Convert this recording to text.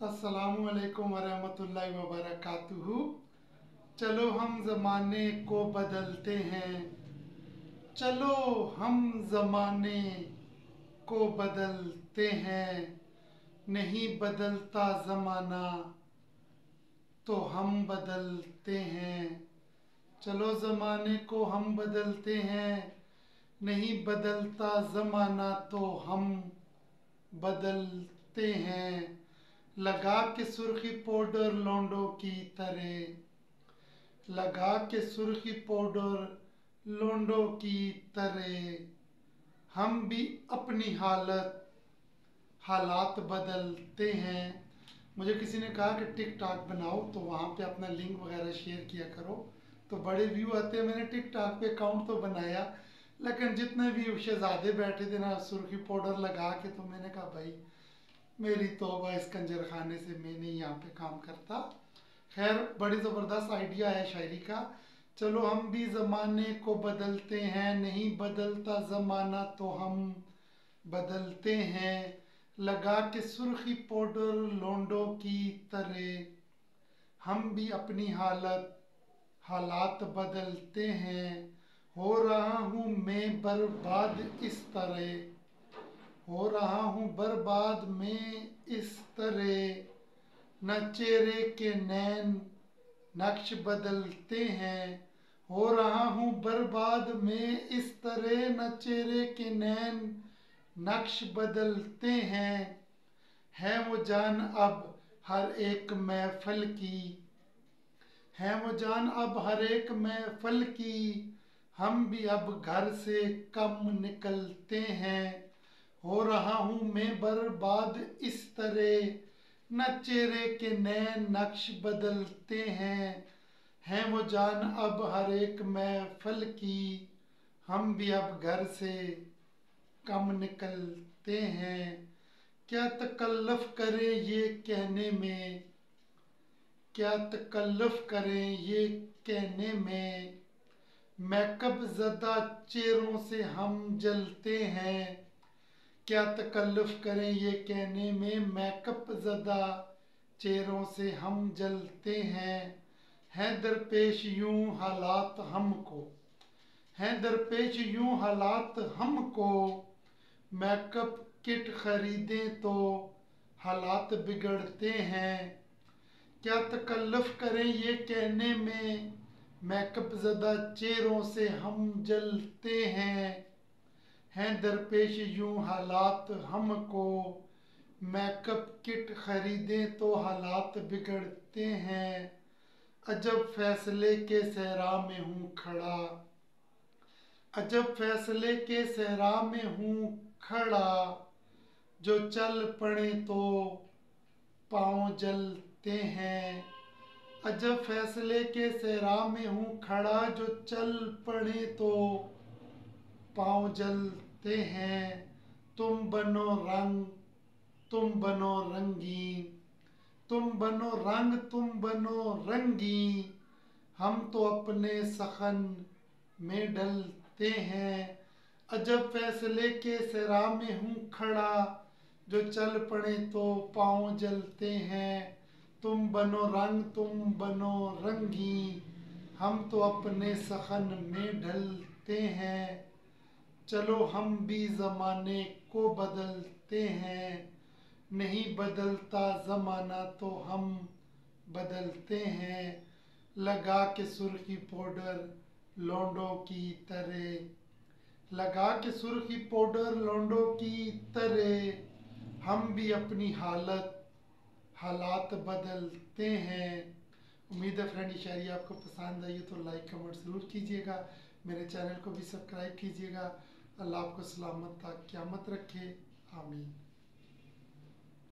अस्सलामुअलैकुम वरहमतुल्लाहि वबरकातुहू। चलो हम ज़माने को बदलते हैं, चलो हम ज़माने को बदलते हैं। नहीं बदलता ज़माना तो हम बदलते हैं। चलो ज़माने को हम बदलते हैं, नहीं बदलता ज़माना तो हम बदलते हैं। लगा के सुर्खी पाउडर लौंडों की तरह, लगा के सुर्खी पाउडर लौंडों की तरह, हम भी अपनी हालात बदलते हैं। मुझे किसी ने कहा कि टिकटॉक बनाओ तो वहाँ पे अपना लिंक वगैरह शेयर किया करो, तो बड़े व्यू आते हैं। मैंने टिकटॉक पे अकाउंट तो बनाया, लेकिन जितने भी शहजादे बैठे थे ना सुर्खी पाउडर लगा के, तो मैंने कहा भाई मेरी तौबा इस कंजर खाने से, मैं नहीं यहाँ पे काम करता। खैर बड़ी ज़बरदस्त आइडिया है शायरी का। चलो हम भी ज़माने को बदलते हैं, नहीं बदलता ज़माना तो हम बदलते हैं। लगा के सुर्खी पाउडर लौंडों की तरह, हम भी अपनी हालात बदलते हैं। हो रहा हूँ मैं बर्बाद इस तरह, हो रहा हूँ बर्बाद में इस तरह, न चेहरे के नैन नक्श बदलते हैं। हो रहा हूँ बर्बाद में इस तरह, न चेहरे के नैन नक्श बदलते हैं। है वो जान अब हर एक महफिल की, है वो जान अब हर एक महफिल की, हम भी अब घर से कम निकलते हैं। हो रहा हूँ मैं बर्बाद इस तरह, न चेहरे के नए नक्श बदलते हैं। हैं वो जान अब हर एक महफिल की, हम भी अब घर से कम निकलते हैं। क्या तकल्लुफ़ करें ये कहने में, क्या तकल्लुफ़ करें ये कहने में, मेकअप ज़दा चेहरों से हम जलते हैं। क्या तकल्लुफ़ करें ये कहने में, मेकअप ज़दा चेहरों से हम जलते हैं। हैं दरपेश यूं हालात हमको, हैं दरपेश यूं हालात हमको, मेकअप किट खरीदें तो हालात बिगड़ते हैं। क्या तकल्लुफ़ करें ये कहने में, मेकअप ज़दा चेहरों से हम जलते हैं। हैं दरपेश यूं हालात हमको, मेकअप किट खरीदें तो हालात बिगड़ते हैं। अजब फैसले के सहरा में हूँ खड़ा, अजब फैसले के सहरा में हूँ खड़ा, जो चल पड़े तो पाँव जलते हैं। अजब फैसले के सहरा में हूँ खड़ा, जो चल पड़े तो पाँव जलते हैं। तुम बनो रंग, तुम बनो रंगीन, तुम बनो रंग, तुम बनो रंगीन, हम तो अपने सखन में डलते हैं। अजब फैसले के सहरा में हूँ खड़ा, जो चल पड़े तो पाँव जलते हैं। तुम बनो रंग, तुम बनो रंगीन, हम तो अपने सखन में ढलते हैं। चलो हम भी ज़माने को बदलते हैं, नहीं बदलता ज़माना तो हम बदलते हैं। लगा के सुर्खी पाउडर लौंडों की तरह, लगा के सुर्खी पाउडर लौंडों की तरह, हम भी अपनी हालात बदलते हैं। उम्मीद है फ्रेंड ये शायरी आपको पसंद आई है, तो लाइक कमेंट ज़रूर कीजिएगा। मेरे चैनल को भी सब्सक्राइब कीजिएगा। अल्लाह आपको सलामत तक क़यामत रखे। आमीन।